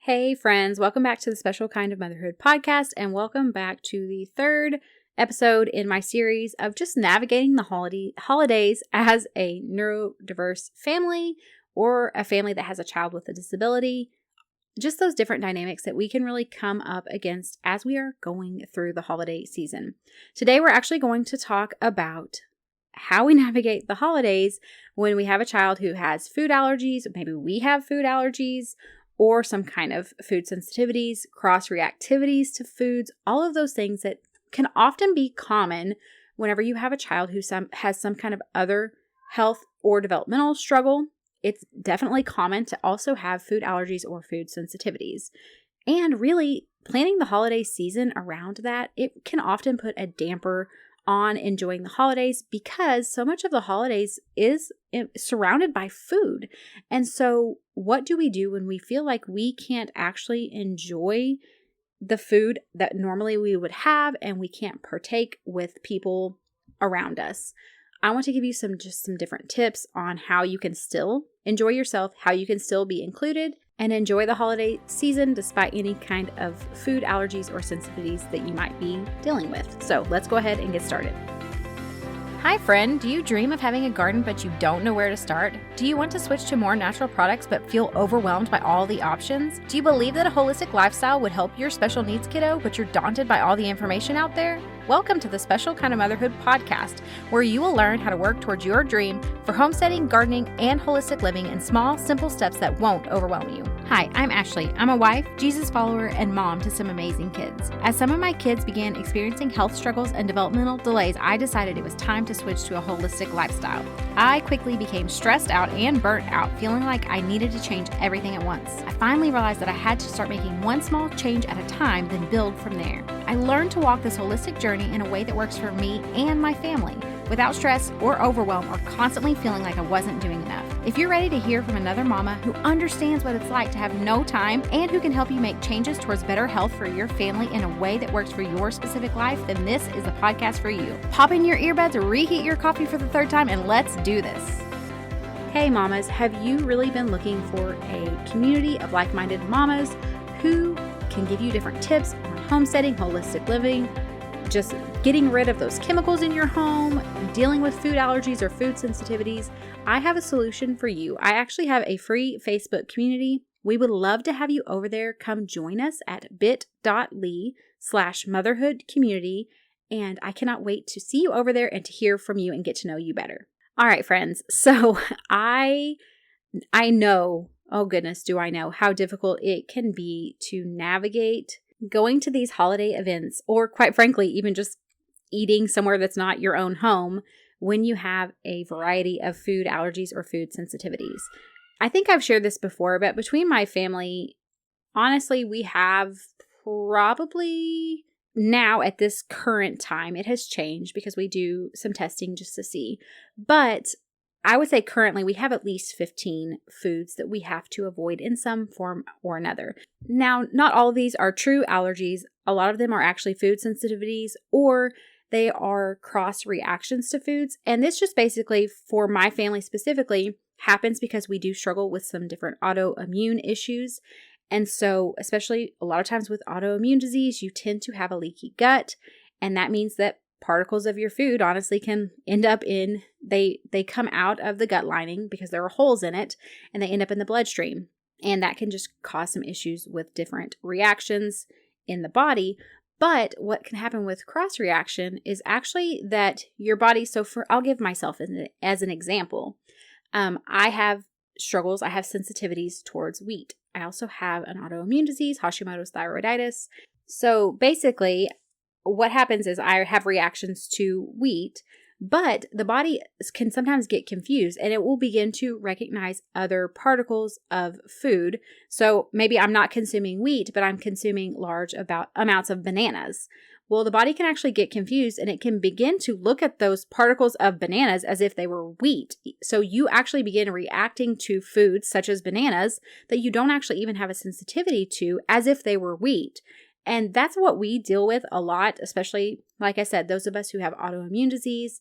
Hey friends, welcome back to the Special Kind of Motherhood podcast, and welcome back to the third episode in my series of just navigating the holidays as a neurodiverse family or a family that has a child with a disability. Just those different dynamics that we can really come up against as we are going through the holiday season. Today, we're actually going to talk about how we navigate the holidays when we have a child who has food allergies, maybe we have food allergies, or some kind of food sensitivities, cross-reactivities to foods, all of those things that can often be common whenever you have a child who has some kind of other health or developmental struggle. It's definitely common to also have food allergies or food sensitivities. And really, planning the holiday season around that, it can often put a damper on enjoying the holidays because so much of the holidays is surrounded by food. And so what do we do when we feel like we can't actually enjoy the food that normally we would have and we can't partake with people around us? I want to give you some different tips on how you can still enjoy yourself, how you can still be included and enjoy the holiday season despite any kind of food allergies or sensitivities that you might be dealing with. So let's go ahead and get started. Hi friend, do you dream of having a garden but you don't know where to start? Do you want to switch to more natural products but feel overwhelmed by all the options? Do you believe that a holistic lifestyle would help your special needs kiddo but you're daunted by all the information out there? Welcome to the Special Kind of Motherhood podcast, where you will learn how to work towards your dream for homesteading, gardening, and holistic living in small, simple steps that won't overwhelm you. Hi, I'm Ashley. I'm a wife, Jesus follower, and mom to some amazing kids. As some of my kids began experiencing health struggles and developmental delays, I decided it was time to switch to a holistic lifestyle. I quickly became stressed out and burnt out, feeling like I needed to change everything at once. I finally realized that I had to start making one small change at a time, then build from there. I learned to walk this holistic journey in a way that works for me and my family, without stress or overwhelm or constantly feeling like I wasn't doing enough. If you're ready to hear from another mama who understands what it's like to have no time and who can help you make changes towards better health for your family in a way that works for your specific life, then this is the podcast for you. Pop in your earbuds, reheat your coffee for the third time, and let's do this. Hey mamas, have you really been looking for a community of like-minded mamas who can give you different tips on homesteading, holistic living, just getting rid of those chemicals in your home, dealing with food allergies or food sensitivities? I have a solution for you. I actually have a free Facebook community. We would love to have you over there. Come join us at bit.ly/motherhoodcommunity. And I cannot wait to see you over there and to hear from you and get to know you better. All right, friends. So I know, oh goodness, do I know how difficult it can be to navigate going to these holiday events, or quite frankly, even just eating somewhere that's not your own home when you have a variety of food allergies or food sensitivities. I think I've shared this before, but between my family, honestly, we have probably now at this current time, it has changed because we do some testing just to see. But I would say currently we have at least 15 foods that we have to avoid in some form or another. Now, not all of these are true allergies. A lot of them are actually food sensitivities, or they are cross reactions to foods. And this just basically, for my family specifically, happens because we do struggle with some different autoimmune issues. And so, especially a lot of times with autoimmune disease, you tend to have a leaky gut. And that means that particles of your food honestly can end up they come out of the gut lining because there are holes in it, and they end up in the bloodstream. And that can just cause some issues with different reactions in the body. But what can happen with cross reaction is actually that your body, I'll give myself as an example. I have struggles, I have sensitivities towards wheat. I also have an autoimmune disease, Hashimoto's thyroiditis. So basically, what happens is I have reactions to wheat, but the body can sometimes get confused and it will begin to recognize other particles of food. So maybe I'm not consuming wheat, but I'm consuming large amounts of bananas. Well, the body can actually get confused and it can begin to look at those particles of bananas as if they were wheat. So you actually begin reacting to foods such as bananas that you don't actually even have a sensitivity to as if they were wheat. And that's what we deal with a lot, especially, like I said, those of us who have autoimmune disease,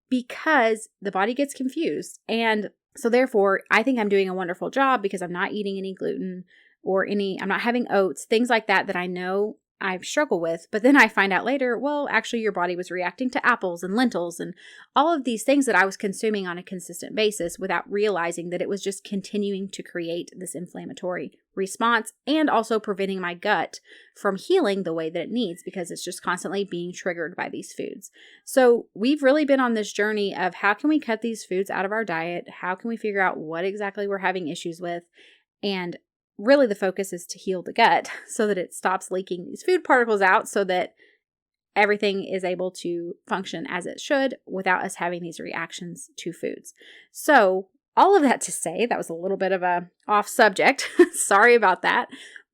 because the body gets confused. And so therefore, I think I'm doing a wonderful job because I'm not eating any gluten or I'm not having oats, things like that I know I struggle with. But then I find out later, well, actually your body was reacting to apples and lentils and all of these things that I was consuming on a consistent basis without realizing that it was just continuing to create this inflammatory response and also preventing my gut from healing the way that it needs because it's just constantly being triggered by these foods. So we've really been on this journey of how can we cut these foods out of our diet? How can we figure out what exactly we're having issues with? And really the focus is to heal the gut so that it stops leaking these food particles out so that everything is able to function as it should without us having these reactions to foods. So all of that to say, that was a little bit of a off subject. Sorry about that.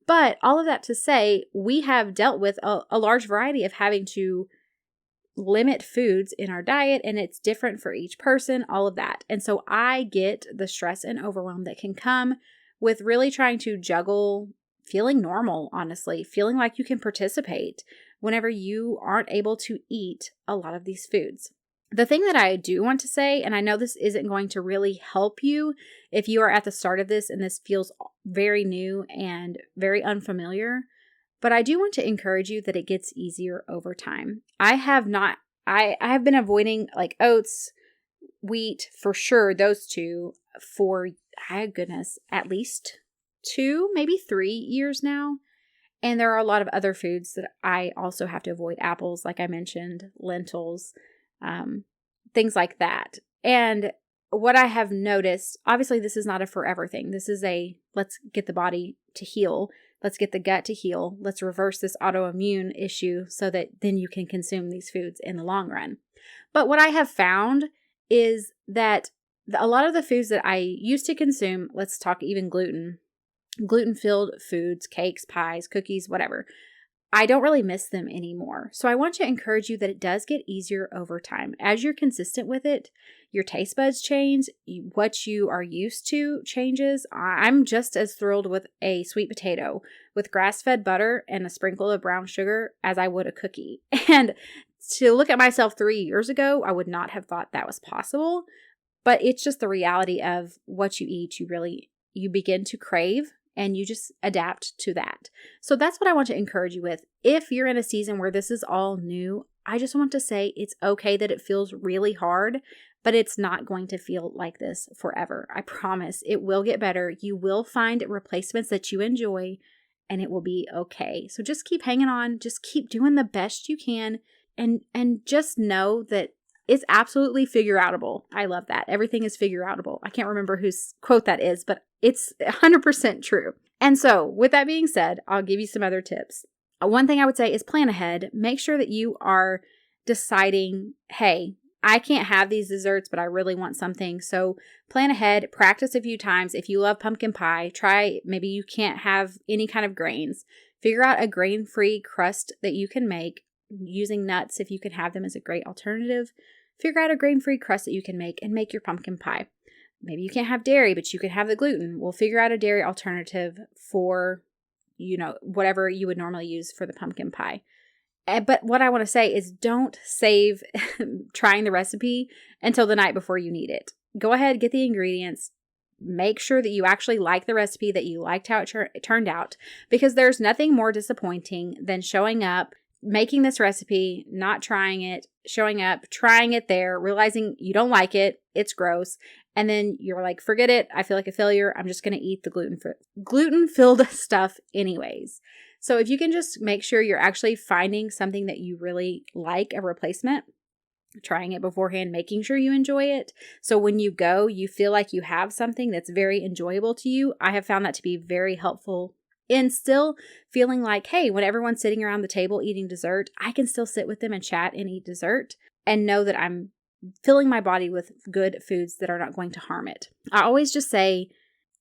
But all of that to say, we have dealt with a large variety of having to limit foods in our diet, and it's different for each person, all of that. And so I get the stress and overwhelm that can come with really trying to juggle feeling normal, honestly, feeling like you can participate whenever you aren't able to eat a lot of these foods. The thing that I do want to say, and I know this isn't going to really help you if you are at the start of this and this feels very new and very unfamiliar, but I do want to encourage you that it gets easier over time. I have been avoiding like oats, wheat, for sure, those two for, goodness, at least 2, maybe 3 years now. And there are a lot of other foods that I also have to avoid. Apples, like I mentioned, lentils, things like that. And what I have noticed, obviously this is not a forever thing. This is let's get the body to heal. Let's get the gut to heal. Let's reverse this autoimmune issue so that then you can consume these foods in the long run. But what I have found is that a lot of the foods that I used to consume, let's talk even gluten-filled foods, cakes, pies, cookies, whatever, I don't really miss them anymore. So I want to encourage you that it does get easier over time. As you're consistent with it, your taste buds change, what you are used to changes. I'm just as thrilled with a sweet potato with grass-fed butter and a sprinkle of brown sugar as I would a cookie. And to look at myself 3 years ago, I would not have thought that was possible. But it's just the reality of what you eat, you begin to crave and you just adapt to that. So that's what I want to encourage you with. If you're in a season where this is all new, I just want to say it's okay that it feels really hard, but it's not going to feel like this forever. I promise it will get better. You will find replacements that you enjoy and it will be okay. So just keep hanging on, just keep doing the best you can and just know that it's absolutely figure outable. I love that. Everything is figure outable. I can't remember whose quote that is, but it's 100% true. And so with that being said, I'll give you some other tips. One thing I would say is plan ahead. Make sure that you are deciding, hey, I can't have these desserts, but I really want something. So plan ahead, practice a few times. If you love pumpkin pie, maybe you can't have any kind of grains. Figure out a grain-free crust that you can make using nuts if you can have them as a great alternative. Figure out a grain-free crust that you can make and make your pumpkin pie. Maybe you can't have dairy, but you can have the gluten. We'll figure out a dairy alternative for, whatever you would normally use for the pumpkin pie. But what I want to say is don't save trying the recipe until the night before you need it. Go ahead, get the ingredients. Make sure that you actually like the recipe, that you liked how it turned out, because there's nothing more disappointing than showing up, making this recipe, not trying it, showing up, trying it there, realizing you don't like it, it's gross, and then you're like, forget it, I feel like a failure, I'm just going to eat the gluten-filled stuff anyways. So if you can just make sure you're actually finding something that you really like, a replacement, trying it beforehand, making sure you enjoy it. So when you go, you feel like you have something that's very enjoyable to you. I have found that to be very helpful. And still feeling like, hey, when everyone's sitting around the table eating dessert, I can still sit with them and chat and eat dessert and know that I'm filling my body with good foods that are not going to harm it. I always just say,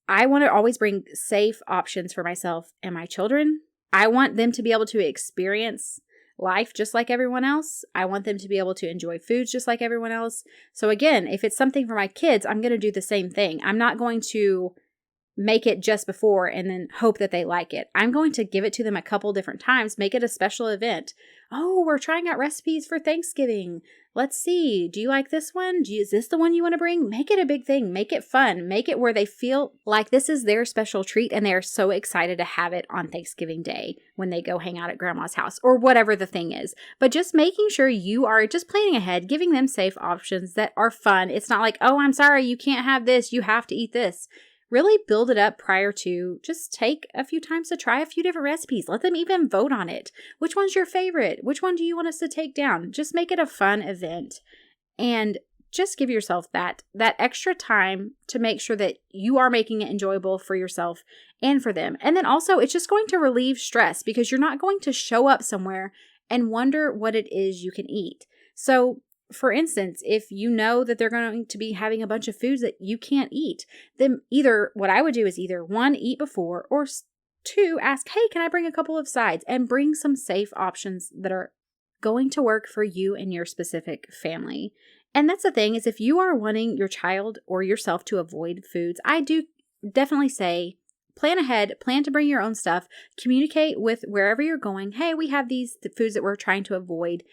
I want to always bring safe options for myself and my children. I want them to be able to experience life just like everyone else. I want them to be able to enjoy foods just like everyone else. So again, if it's something for my kids, I'm going to do the same thing. I'm not going to make it just before and then hope that they like it. I'm going to give it to them a couple different times, make it a special event. Oh, we're trying out recipes for Thanksgiving. Let's see. Do you like this one? Is this the one you want to bring? Make it a big thing. Make it fun. Make it where they feel like this is their special treat and they are so excited to have it on Thanksgiving Day when they go hang out at grandma's house or whatever the thing is. But just making sure you are just planning ahead, giving them safe options that are fun. It's not like, oh, I'm sorry, you can't have this. You have to eat this. Really build it up prior to. Just take a few times to try a few different recipes. Let them even vote on it. Which one's your favorite? Which one do you want us to take down? Just make it a fun event and just give yourself that extra time to make sure that you are making it enjoyable for yourself and for them. And then also it's just going to relieve stress because you're not going to show up somewhere and wonder what it is you can eat. So for instance, if you know that they're going to be having a bunch of foods that you can't eat, then either what I would do is either 1, eat before, or 2, ask, hey, can I bring a couple of sides and bring some safe options that are going to work for you and your specific family. And that's the thing is if you are wanting your child or yourself to avoid foods, I do definitely say plan ahead, plan to bring your own stuff, communicate with wherever you're going. Hey, we have these foods that we're trying to avoid.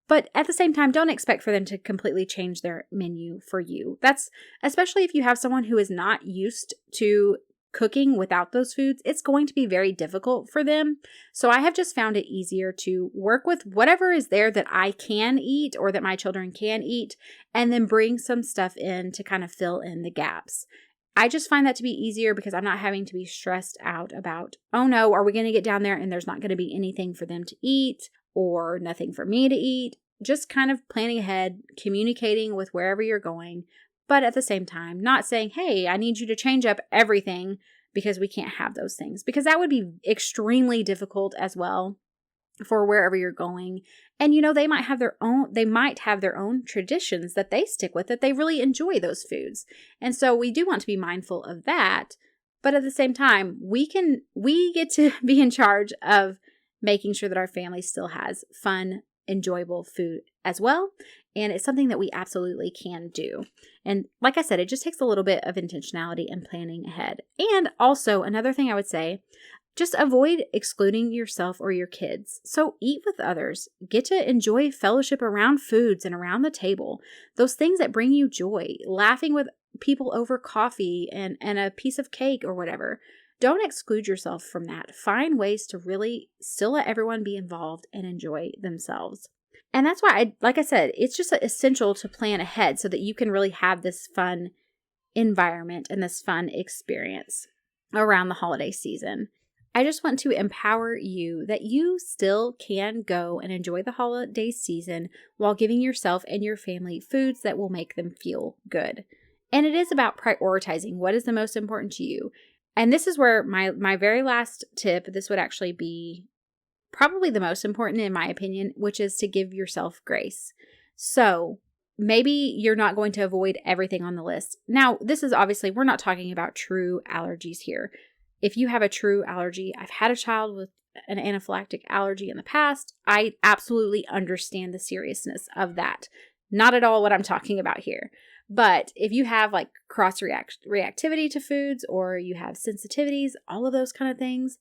But at the same time, don't expect for them to completely change their menu for you. That's especially if you have someone who is not used to cooking without those foods, it's going to be very difficult for them. So I have just found it easier to work with whatever is there that I can eat or that my children can eat, and then bring some stuff in to kind of fill in the gaps. I just find that to be easier because I'm not having to be stressed out about, oh no, are we going to get down there and there's not going to be anything for them to eat or nothing for me to eat? Just kind of planning ahead, communicating with wherever you're going, but at the same time, not saying, hey, I need you to change up everything because we can't have those things, because that would be extremely difficult as well for wherever you're going. And they might have their own traditions that they stick with, that they really enjoy those foods. And so we do want to be mindful of that. But at the same time, we get to be in charge of making sure that our family still has fun, enjoyable food as well. And it's something that we absolutely can do. And like I said, it just takes a little bit of intentionality and planning ahead. And also another thing I would say, just avoid excluding yourself or your kids. So eat with others. Get to enjoy fellowship around foods and around the table. Those things that bring you joy. Laughing with people over coffee and a piece of cake or whatever. Don't exclude yourself from that. Find ways to really still let everyone be involved and enjoy themselves. And that's why, like I said, it's just essential to plan ahead so that you can really have this fun environment and this fun experience around the holiday season. I just want to empower you that you still can go and enjoy the holiday season while giving yourself and your family foods that will make them feel good. And it is about prioritizing what is the most important to you. And this is where my very last tip, this would actually be probably the most important in my opinion, which is to give yourself grace. So maybe you're not going to avoid everything on the list. Now, this is obviously, we're not talking about true allergies here. If you have a true allergy, I've had a child with an anaphylactic allergy in the past. I absolutely understand the seriousness of that. Not at all what I'm talking about here. But if you have like reactivity to foods or you have sensitivities, all of those kind of things,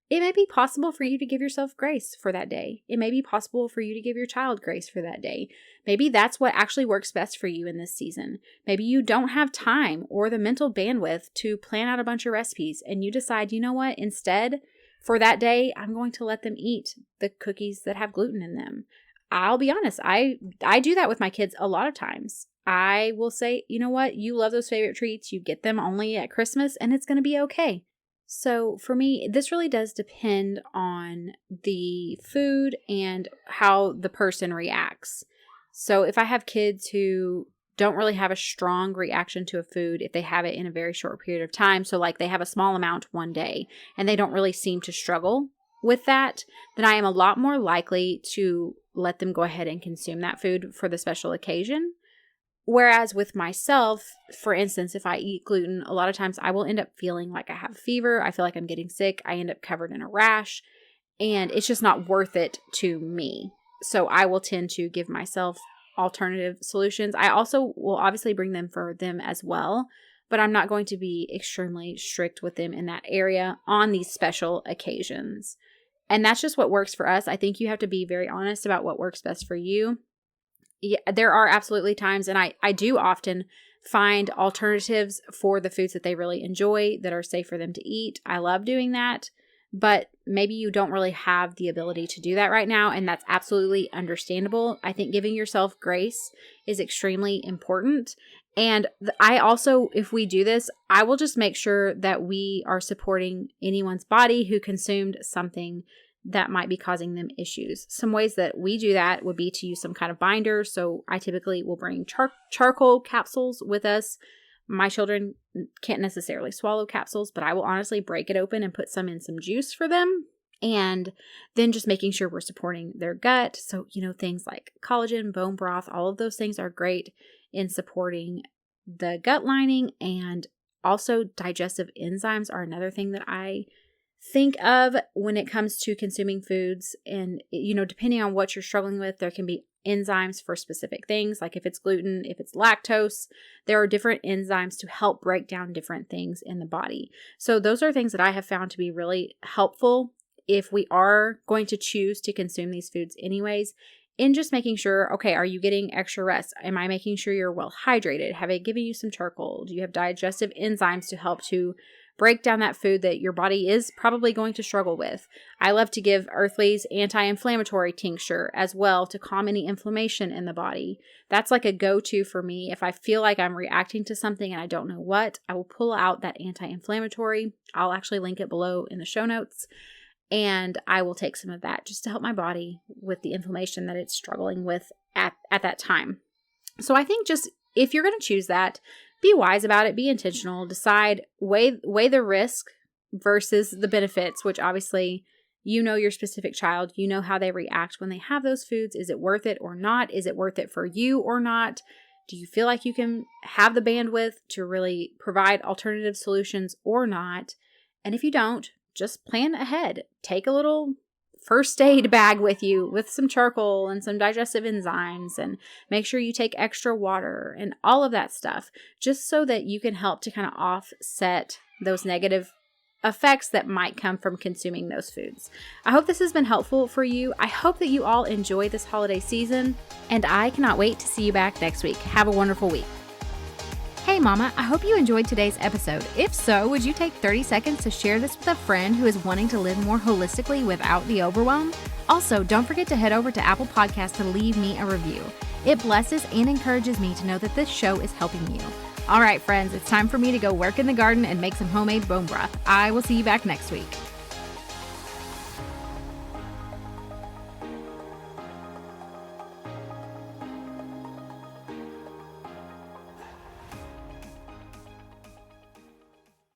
it may be possible for you to give yourself grace for that day. It may be possible for you to give your child grace for that day. Maybe that's what actually works best for you in this season. Maybe you don't have time or the mental bandwidth to plan out a bunch of recipes and you decide, you know what, instead for that day, I'm going to let them eat the cookies that have gluten in them. I'll be honest, I do that with my kids a lot of times. I will say, you know what, you love those favorite treats, you get them only at Christmas and it's going to be okay. So for me, this really does depend on the food and how the person reacts. So if I have kids who don't really have a strong reaction to a food, if they have it in a very short period of time, so like they have a small amount one day and they don't really seem to struggle with that, then I am a lot more likely to let them go ahead and consume that food for the special occasion. Whereas with myself, for instance, if I eat gluten, a lot of times I will end up feeling like I have a fever. I feel like I'm getting sick. I end up covered in a rash and it's just not worth it to me. So I will tend to give myself alternative solutions. I also will obviously bring them for them as well. but I'm not going to be extremely strict with them in that area on these special occasions. And that's just what works for us. I think you have to be very honest about what works best for you. Yeah, there are absolutely times, and I do often find alternatives for the foods that they really enjoy that are safe for them to eat. I love doing that, but maybe you don't really have the ability to do that right now, and that's absolutely understandable. I think giving yourself grace is extremely important. And I also, if we do this, I will just make sure that we are supporting anyone's body who consumed something that might be causing them issues. Some ways that we do that would be to use some kind of binder. So I typically will bring charcoal capsules with us. My children can't necessarily swallow capsules, but I will honestly break it open and put some in some juice for them. And then just making sure we're supporting their gut. So, things like collagen, bone broth, all of those things are great in supporting the gut lining. And also digestive enzymes are another thing that I think of when it comes to consuming foods. And, depending on what you're struggling with, there can be enzymes for specific things. Like if it's gluten, if it's lactose, there are different enzymes to help break down different things in the body. So those are things that I have found to be really helpful if we are going to choose to consume these foods anyways, in just making sure, okay, are you getting extra rest? Am I making sure you're well hydrated? Have I given you some charcoal? Do you have digestive enzymes to help to break down that food that your body is probably going to struggle with? I love to give Earthly's anti-inflammatory tincture as well to calm any inflammation in the body. That's like a go-to for me. If I feel like I'm reacting to something and I don't know what, I will pull out that anti-inflammatory. I'll actually link it below in the show notes. And I will take some of that just to help my body with the inflammation that it's struggling with at that time. So I think just if you're going to choose that, be wise about it, be intentional, decide, weigh the risk versus the benefits, which obviously your specific child, how they react when they have those foods. Is it worth it or not? Is it worth it for you or not? Do you feel like you can have the bandwidth to really provide alternative solutions or not? And if you don't, just plan ahead. Take a little first aid bag with you with some charcoal and some digestive enzymes, and make sure you take extra water and all of that stuff, just so that you can help to kind of offset those negative effects that might come from consuming those foods. I hope this has been helpful for you. I hope that you all enjoy this holiday season, and I cannot wait to see you back next week. Have a wonderful week. Hey Mama, I hope you enjoyed today's episode. If so, would you take 30 seconds to share this with a friend who is wanting to live more holistically without the overwhelm? Also, don't forget to head over to Apple Podcasts to leave me a review. It blesses and encourages me to know that this show is helping you. All right, friends, it's time for me to go work in the garden and make some homemade bone broth. I will see you back next week.